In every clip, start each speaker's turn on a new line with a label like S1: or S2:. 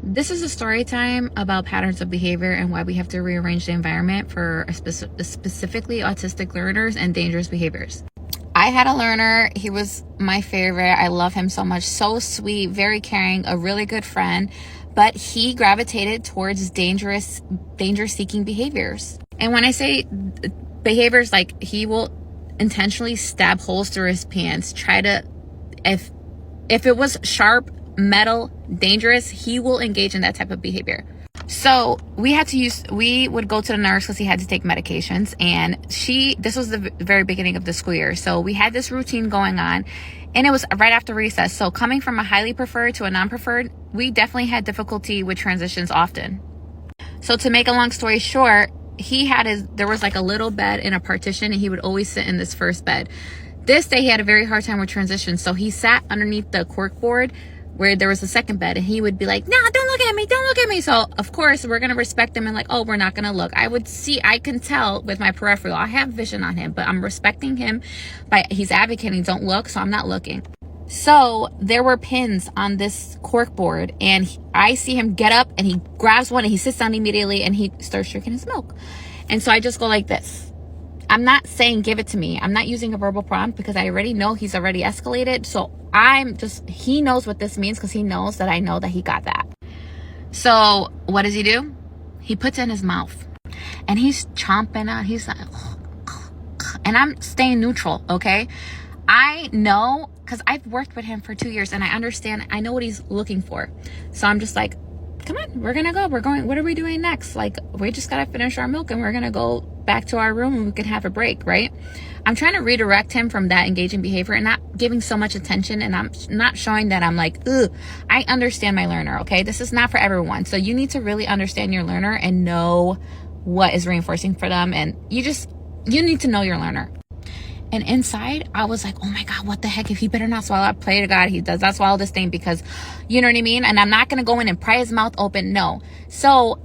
S1: This is a story time about patterns of behavior and why we have to rearrange the environment for specifically autistic learners and dangerous behaviors. I had a learner. He was my favorite. I love him so much. So sweet, very caring, a really good friend. But he gravitated towards danger-seeking behaviors. And when I say behaviors, like he will intentionally stab holes through his pants, if it was sharp, metal, dangerous, he will engage in that type of behavior. So we would go to the nurse because he had to take medications, and this was the very beginning of the school year. So we had this routine going on, and it was right after recess. So coming from a highly preferred to a non-preferred, we definitely had difficulty with transitions often. So to make a long story short, there was like a little bed in a partition, and he would always sit in this first bed. This day he had a very hard time with transitions. So he sat underneath the cork board where there was a second bed, and he would be like, "No, don't look at me, don't look at me." So of course we're going to respect him and like, oh, we're not going to look. I can tell with my peripheral, I have vision on him, but I'm respecting him he's advocating, don't look. So I'm not looking. So there were pins on this cork board, and I see him get up and he grabs one and he sits down immediately and he starts drinking his milk. And so I just go like this. I'm not saying give it to me. I'm not using a verbal prompt because I already know he's already escalated. So he knows what this means because he knows that I know that he got that. So what does he do? He puts it in his mouth and he's chomping on. He's like, and I'm staying neutral. Okay. I know because I've worked with him for 2 years and I understand. I know what he's looking for. So I'm just like, come on, we're going to go. What are we doing next? Like, we just got to finish our milk and we're going to go back to our room and we can have a break, right? I'm trying to redirect him from that engaging behavior and not giving so much attention. And I'm not showing that I'm like, ugh, I understand my learner, okay? This is not for everyone. So you need to really understand your learner and know what is reinforcing for them. And you need to know your learner. And inside, I was like, oh my God, what the heck? If he better not swallow, I pray to God he does not swallow this thing because, you know what I mean? And I'm not going to go in and pry his mouth open. No. So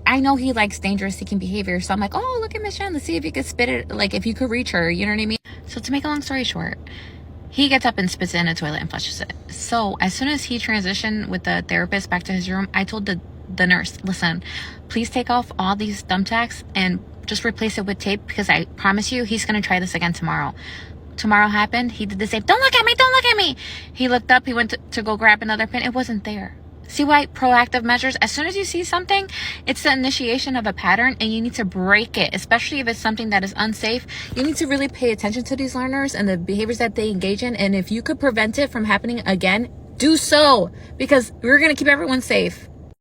S1: I know he likes dangerous seeking behavior. So I'm like, oh, look at Miss Jen. Let's see if you could spit it. Like if you could reach her, you know what I mean? So to make a long story short, he gets up and spits it in the toilet and flushes it. So as soon as he transitioned with the therapist back to his room, I told the nurse, listen, please take off all these thumbtacks and just replace it with tape because I promise you he's going to try this again tomorrow. Tomorrow happened. He did the same. Don't look at me. Don't look at me. He looked up. He went to go grab another pin. It wasn't there. See why proactive measures, as soon as you see something, it's the initiation of a pattern and you need to break it, especially if it's something that is unsafe. You need to really pay attention to these learners and the behaviors that they engage in. And if you could prevent it from happening again, do so because we're going to keep everyone safe.